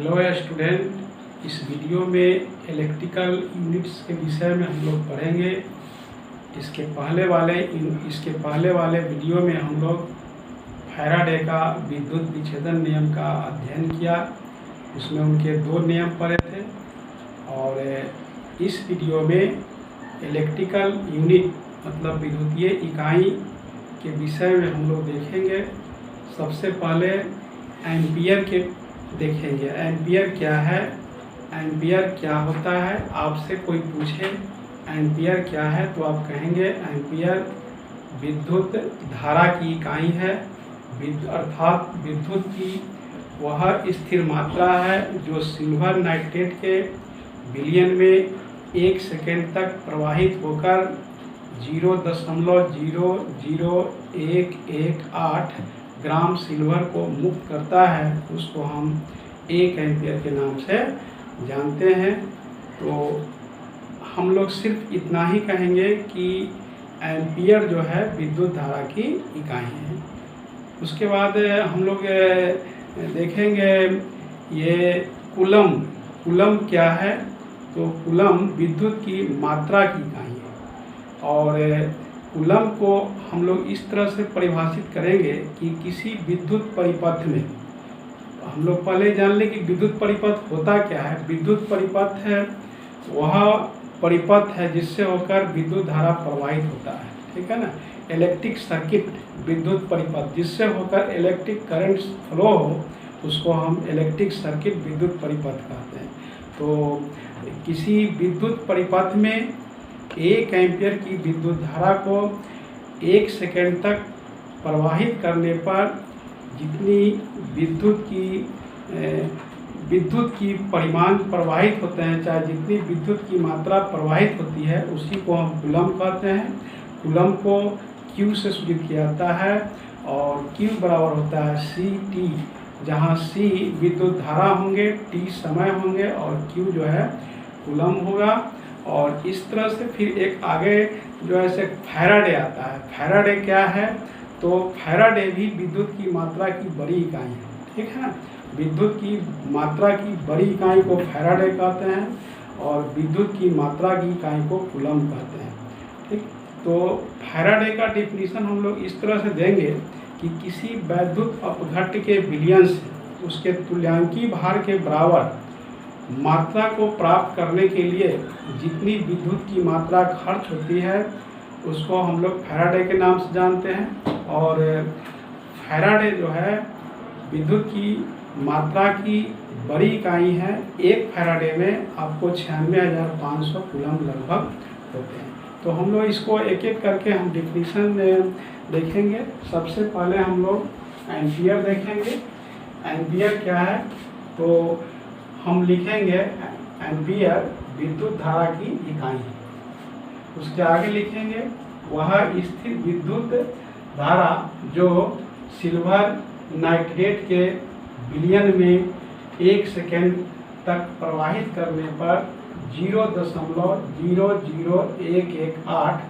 Hello student, इस video में electrical units के विषय में हम लोग पढ़ेंगे। इसके पहले वाले वीडियो में हम लोग फैराडे का विद्युत विच्छेदन नियम का अध्ययन किया। उसमें उनके दो नियम पढ़े थे और इस वीडियो में इलेक्ट्रिकल यूनिट मतलब विद्युतीय इकाई के विषय में हम लोग देखेंगे। सबसे पहले एम्पियर के देखेंगे। एम्पियर क्या है, एम्पियर क्या होता है। आपसे कोई पूछे एम्पियर क्या है तो आप कहेंगे एम्पियर विद्युत धारा की इकाई है, अर्थात विद्युत की वह स्थिर मात्रा है जो सिल्वर नाइट्रेट के विलयन में 1 सेकेंड तक प्रवाहित होकर 0.00118 ग्राम सिल्वर को मुक्त करता है। उसको हम 1 एम्पियर के नाम से जानते हैं। तो हम लोग सिर्फ इतना ही कहेंगे कि एम्पियर जो है विद्युत धारा की इकाई है। उसके बाद हम लोग देखेंगे ये कूलम क्या है। तो कूलम विद्युत की मात्रा की इकाई है और कूलम को हम लोग इस तरह से परिभाषित करेंगे कि किसी विद्युत परिपथ में, हम लोग पहले जान लें कि विद्युत परिपथ होता क्या है। विद्युत परिपथ है वह परिपथ है जिससे होकर विद्युत धारा प्रवाहित होता है, ठीक है ना। इलेक्ट्रिक सर्किट विद्युत परिपथ जिससे होकर इलेक्ट्रिक करंट फ्लो हो उसको हम इलेक्ट्रिक सर्किट विद्युत परिपथ कहते हैं। तो किसी विद्युत परिपथ में 1 एम्पियर की विद्युत धारा को 1 सेकेंड तक प्रवाहित करने पर जितनी विद्युत की परिमाण प्रवाहित होते हैं, चाहे जितनी विद्युत की मात्रा प्रवाहित होती है उसी को हम कूलम कहते हैं। कूलम को Q से सूचित किया जाता है और Q बराबर होता है CT, जहाँ C विद्युत धारा होंगे, T समय होंगे और Q जो है कूलम होगा। और इस तरह से फिर एक आगे जो है से फैराडे आता है। फैराडे क्या है, तो फैराडे भी विद्युत की मात्रा की बड़ी इकाई है, ठीक है ना। विद्युत की मात्रा की बड़ी इकाई को फैराडे कहते हैं और विद्युत की मात्रा की इकाई को कूलम कहते हैं, ठीक। तो फैराडे का डिफिनीशन हम लोग इस तरह से देंगे कि किसी वैद्युत अपघट्य के विलयन से उसके तुल्यांकी भार के बराबर मात्रा को प्राप्त करने के लिए जितनी विद्युत की मात्रा खर्च होती है उसको हम लोग फैराडे के नाम से जानते हैं। और फैराडे जो है विद्युत की मात्रा की बड़ी इकाई है। 1 फैराडे में आपको 96,500 कूलम लगभग होते हैं। तो हम लोग इसको एक एक करके हम डिफिनीशन देखेंगे। सबसे पहले हम लोग एम्पियर देखेंगे। एम्पियर क्या है, तो हम लिखेंगे एम्पियर विद्युत धारा की इकाई है। उसके आगे लिखेंगे वह स्थिर विद्युत धारा जो सिल्वर नाइट्रेट के विलयन में 1 सेकेंड तक प्रवाहित करने पर 0.00118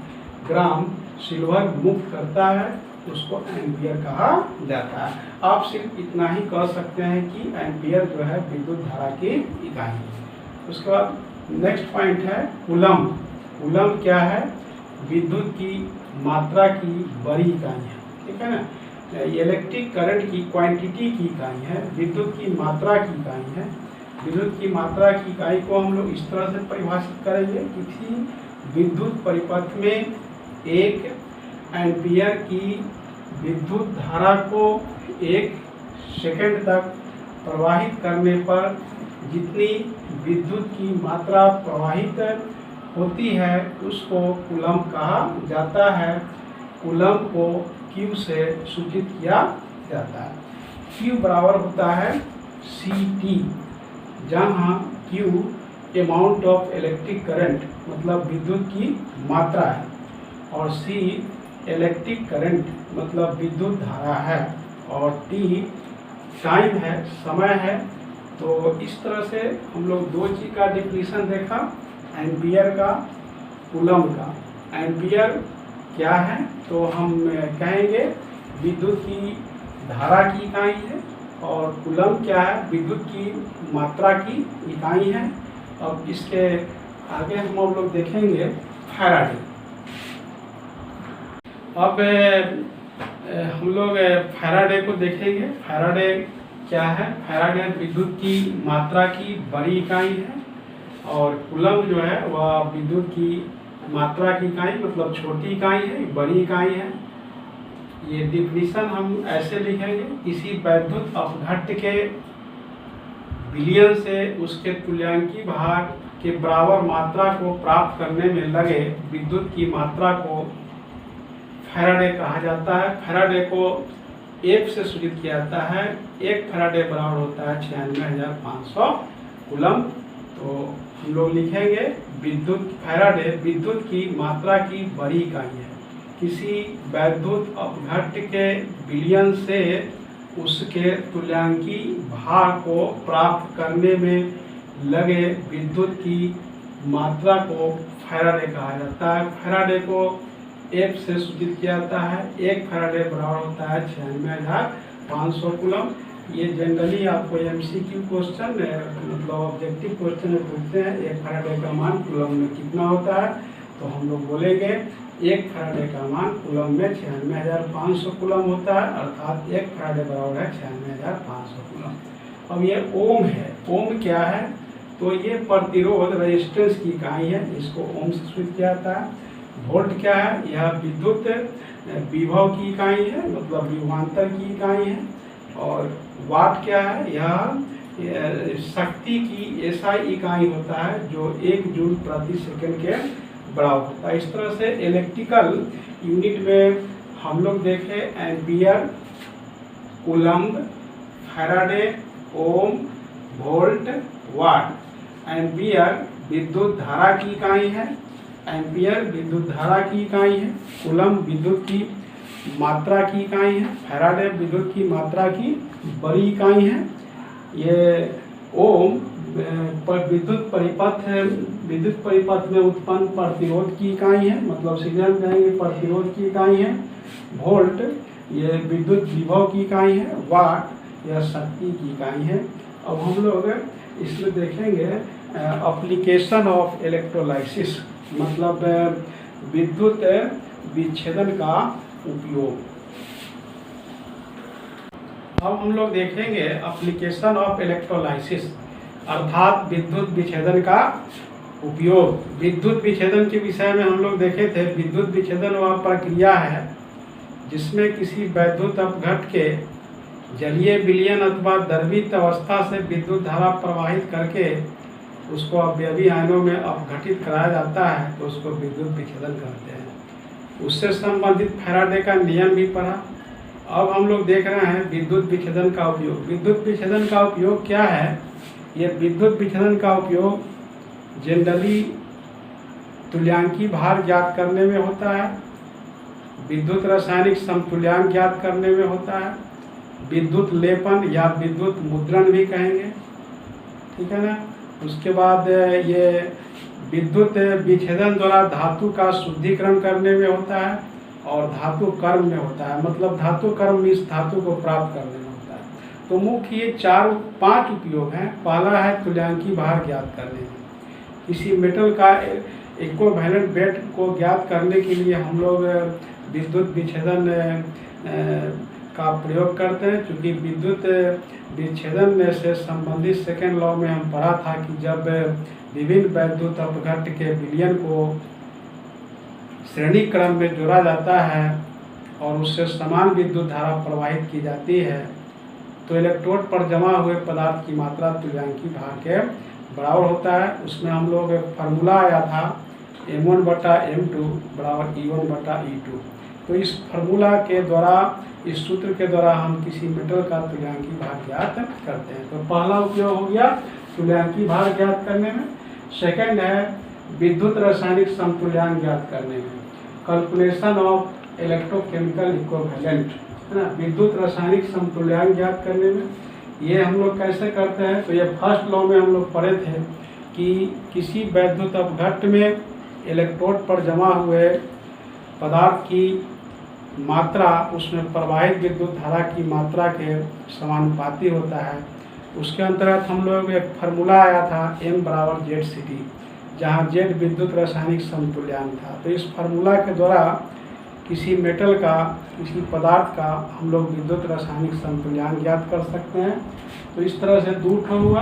ग्राम सिल्वर मुक्त करता है, उसको एम्पियर कहा जाता है। आप सिर्फ इतना ही कह सकते हैं कि एम्पियर जो है विद्युत धारा की इकाई है। उसके बाद नेक्स्ट पॉइंट है कूलम। कूलम क्या है, विद्युत की मात्रा की बड़ी इकाई है, ठीक है ना। इलेक्ट्रिक करंट की क्वांटिटी की इकाई है, विद्युत की मात्रा की इकाई है। विद्युत की मात्रा की इकाई को हम लोग इस तरह से परिभाषित करेंगे, किसी विद्युत परिपथ में 1 एम्पियर की विद्युत धारा को 1 सेकेंड तक प्रवाहित करने पर जितनी विद्युत की मात्रा प्रवाहित होती है उसको कूलम कहा जाता है। कूलम को Q से सूचित किया जाता है। Q बराबर होता है CT, जहाँ Q amount of electric current मतलब विद्युत की मात्रा है और C इलेक्ट्रिक करंट मतलब विद्युत धारा है और T टाइम है, समय है। तो इस तरह से हम लोग 2 चीज़ का डिफिनीशन देखा, एम्पियर का, कूलम का। एम्पियर क्या है, तो हम कहेंगे विद्युत की धारा की इकाई है और कूलम क्या है, विद्युत की मात्रा की इकाई है। अब इसके आगे हम लोग देखेंगे फैराडे। अब हम लोग फैराडे को देखेंगे। फैराडे क्या है, फैराडे विद्युत की मात्रा की बड़ी इकाई है और कूलम जो है वह विद्युत की मात्रा की इकाई मतलब छोटी इकाई है, बड़ी इकाई है। ये डिफिनीशन हम ऐसे लिखेंगे, किसी वैद्युत अपघट्य के विलयन से उसके तुल्यांकी भाग के बराबर मात्रा को प्राप्त करने में लगे विद्युत की मात्रा को फैराडे कहा जाता है। फैराडे को F से सूचित किया जाता है। एक फैराडे बराबर होता है 96,500 कूलम। तो हम लोग लिखेंगे फैराडे विद्युत की मात्रा की बड़ी इकाई है। किसी वैद्युत अपघट्य के विलयन से उसके तुल्यांकी भार को प्राप्त करने में लगे विद्युत की मात्रा को फैराडे कहा जाता है। फैराडे को F से सूचित किया जाता है। एक फैराडे बराबर होता है 96,500 कूलम। ये जनरली आपको MCQ क्वेश्चन मतलब ऑब्जेक्टिव क्वेश्चन में पूछते हैं, एक फैराडे का मान कूलम में कितना होता है। तो हम लोग बोलेंगे एक फैराडे का मान कूलम में 96,500 कूलम होता है, अर्थात एक फैराडे बराबर है 96,500 कूलम। अब ये ओम है। ओम क्या है, तो ये प्रतिरोध रेजिस्टेंस की इकाई है, इसको ओम से सूचित किया जाता है। वोल्ट क्या है, यह विद्युत विभव की इकाई है मतलब विभवांतर की इकाई है। और वाट क्या है, यह शक्ति की ऐसा इकाई होता है जो 1 जूल प्रति सेकंड के बराबर होता है। इस तरह से इलेक्ट्रिकल यूनिट में हम लोग देखें एम्पियर, कूलम्ब, फैराडे, ओम, वोल्ट, वाट। एम्पियर विद्युत धारा की इकाई है, एम्पियर विद्युत धारा की इकाई है। कूलम विद्युत की मात्रा की इकाई है। फैराडे विद्युत की मात्रा की बड़ी इकाई है। ये ओम विद्युत परिपथ में उत्पन्न प्रतिरोध की इकाई है मतलब सिग्नल कहेंगे प्रतिरोध की इकाई है। वोल्ट ये विद्युत विभव की इकाई है। वाट यह शक्ति की इकाई है। अब हम लोग इसमें देखेंगे एप्लीकेशन ऑफ इलेक्ट्रोलाइसिस मतलब विद्युत विच्छेदन का उपयोग। अब हम लोग देखेंगे एप्लीकेशन ऑफ इलेक्ट्रोलाइसिस अर्थात विद्युत विच्छेदन का उपयोग। विद्युत विच्छेदन के विषय में हम लोग देखे थे। विद्युत विच्छेदन वह प्रक्रिया है जिसमें किसी वैद्युत अपघट्य के जलीय विलयन अथवा द्रवित अवस्था से विद्युत धारा प्रवाहित करके उसको अवयवी आयनों में अपघटित कराया जाता है, तो उसको विद्युत विच्छेदन कहते हैं। उससे संबंधित फैराडे का नियम भी पढ़ा। अब हम लोग देख रहे हैं विद्युत विच्छेदन का उपयोग। विद्युत विच्छेदन का उपयोग क्या है, ये विद्युत विच्छेदन का उपयोग जनरली तुल्यांकी भार ज्ञात करने में होता है, विद्युत रासायनिक समतुल्यांक ज्ञात करने में होता है, विद्युत लेपन या विद्युत मुद्रण भी कहेंगे, ठीक है ना। उसके बाद ये विद्युत विच्छेदन द्वारा धातु का शुद्धिकरण करने में होता है और धातु कर्म में होता है मतलब धातु कर्म इस धातु को प्राप्त करने में होता है। तो मुख्य ये 4-5 उपयोग हैं। पहला है तुल्यांकी भार ज्ञात करने में। किसी मेटल का इक्विवेलेंट वेट को ज्ञात करने के लिए हम लोग विद्युत विच्छेदन का प्रयोग करते हैं। क्योंकि विद्युत विच्छेदन से संबंधित सेकेंड लॉ में हम पढ़ा था कि जब विभिन्न वैद्युत अपघट्य के विलयन को श्रेणी क्रम में जोड़ा जाता है और उससे समान विद्युत धारा प्रवाहित की जाती है तो इलेक्ट्रोड पर जमा हुए पदार्थ की मात्रा तुल्यांकी भार के बराबर होता है। उसमें हम लोग एक फार्मूला आया था M1/M2 बराबर E1/E2। तो इस फार्मूला के द्वारा, इस सूत्र के द्वारा हम किसी मेटल का तुल्यांकी भार ज्ञात करते हैं। तो पहला उपयोग हो गया तुल्यांकी भार ज्ञात करने में। सेकंड है विद्युत रासायनिक समतुल्यांक ज्ञात करने में, कैलकुलेशन ऑफ इलेक्ट्रोकेमिकल इक्विवेलेंट, है ना। विद्युत रासायनिक समतुल्यांक ज्ञात करने में ये हम लोग कैसे करते हैं, तो ये फर्स्ट लॉ में हम लोग पढ़े थे कि किसी वैद्युत अपघट्य में इलेक्ट्रोड पर जमा हुए पदार्थ की मात्रा उसमें प्रवाहित विद्युत धारा की मात्रा के समानुपाती होता है। उसके अंतर्गत हम लोग एक फार्मूला आया था M बराबर ZCT, जहाँ Z विद्युत रासायनिक समतुल्यांक था। तो इस फार्मूला के द्वारा किसी मेटल का, किसी पदार्थ का हम लोग विद्युत रासायनिक समतुल्यांक ज्ञात कर सकते हैं। तो इस तरह से दो ठो हुआ,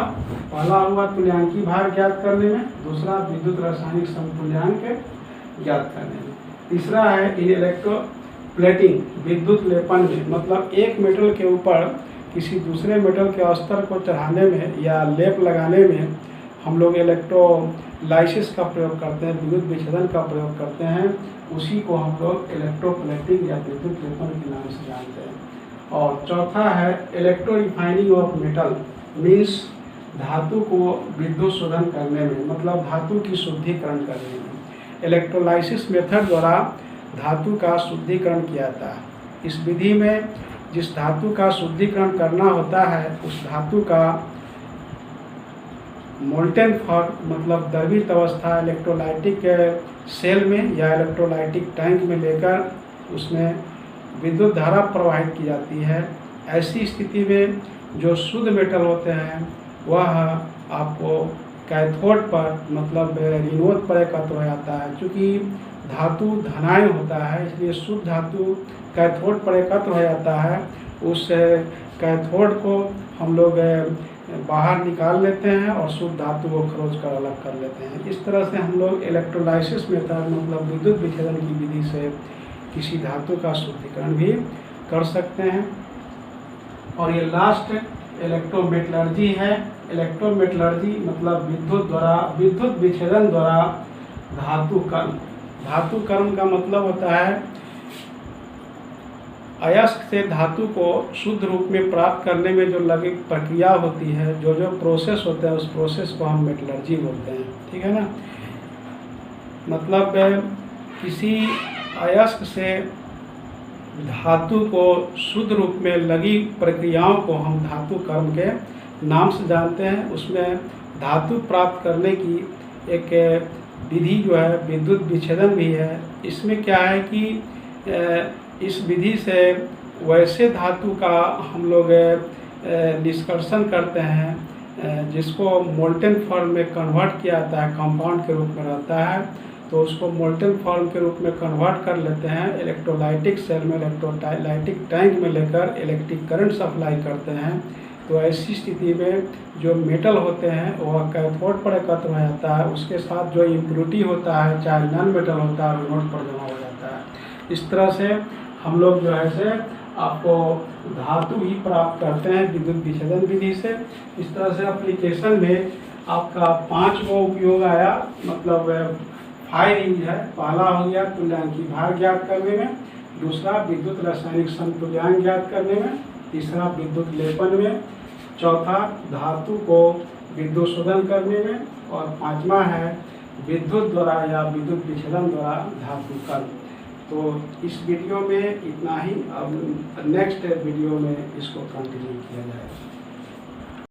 पहला हुआ तुल्यांकी भार ज्ञात करने में, दूसरा विद्युत रासायनिक समतुल्यांक ज्ञात करने में। तीसरा है इलेक्ट्रोप्लेटिंग, विद्युत लेपन में, मतलब एक मेटल के ऊपर किसी दूसरे मेटल के अस्तर को चढ़ाने में या लेप लगाने में हम लोग इलेक्ट्रोलाइसिस का प्रयोग करते हैं, विद्युत विच्छेदन का प्रयोग करते हैं। उसी को हम लोग इलेक्ट्रोप्लेटिंग या विद्युत लेपन के नाम से जानते हैं। और चौथा है electro refining of metal, means धातु को विद्युत शोधन करने में, मतलब धातु की शुद्धिकरण करने में। इलेक्ट्रोलाइसिस मेथड द्वारा धातु का शुद्धिकरण किया जाता है। इस विधि में जिस धातु का शुद्धिकरण करना होता है उस धातु का मोल्टेन फॉर्म, मतलब द्रवित अवस्था इलेक्ट्रोलाइटिक सेल में या इलेक्ट्रोलाइटिक टैंक में लेकर उसमें विद्युत धारा प्रवाहित की जाती है। ऐसी स्थिति में जो शुद्ध मेटल होते हैं वह आपको कैथोड पर, मतलब ऋणोद पर एकत्र हो जाता है। क्योंकि धातु धनायन होता है इसलिए शुद्ध धातु कैथोड पर एकत्र हो जाता है। उस कैथोड को हम लोग बाहर निकाल लेते हैं और शुद्ध धातु को खरोच कर अलग कर लेते हैं। इस तरह से हम लोग इलेक्ट्रोलाइसिस मेथड, मतलब विद्युत विच्छेदन की विधि से किसी धातु का शुद्धिकरण भी कर सकते हैं। और ये लास्ट इलेक्ट्रोमेटलर्जी है। इलेक्ट्रोमेटलर्जी मतलब विद्युत विच्छेदन द्वारा धातु कर्म। धातु कर्म का मतलब होता है अयस्क से धातु को शुद्ध रूप में प्राप्त करने में जो लगी प्रक्रिया होती है, जो प्रोसेस होता है, उस प्रोसेस को हम मेटलर्जी बोलते हैं। ठीक है ना। मतलब किसी अयस्क से धातु को शुद्ध रूप में लगी प्रक्रियाओं को हम धातु कर्म के नाम से जानते हैं। उसमें धातु प्राप्त करने की एक विधि जो है विद्युत विच्छेदन भी है। इसमें क्या है कि इस विधि से वैसे धातु का हम लोग निष्कर्षण करते हैं जिसको मोल्टेन फॉर्म में कन्वर्ट किया जाता है, कंपाउंड के रूप में रहता है, तो उसको मोल्टेन फॉर्म के रूप में कन्वर्ट कर लेते हैं। इलेक्ट्रोलाइटिक सेल में इलेक्ट्रोलाइटिक टैंक में लेकर इलेक्ट्रिक करंट सप्लाई करते हैं। तो ऐसी स्थिति में जो मेटल होते हैं वह कैथोड पर एकत्र हो जाता है, उसके साथ जो इम्प्योरिटी होता है चाहे नॉन मेटल होता है एनोड पर जमा हो जाता है। इस तरह से हम लोग जो है से आपको धातु ही प्राप्त करते हैं विद्युत विच्छेदन विधि से। इस तरह से एप्लीकेशन में आपका 5 गो उपयोग आया, मतलब 5 यूज है। पहला हो गया तुल्यांकी भार ज्ञात करने में, दूसरा विद्युत रासायनिक समतुल्यांक ज्ञात करने में, तीसरा विद्युत लेपन में, चौथा धातु को विद्युत शोधन करने में, और पांचवा है विद्युत द्वारा या विद्युत विच्छेदन द्वारा धातु कर्म। तो इस वीडियो में इतना ही। अब नेक्स्ट वीडियो में इसको कंटिन्यू किया जाएगा।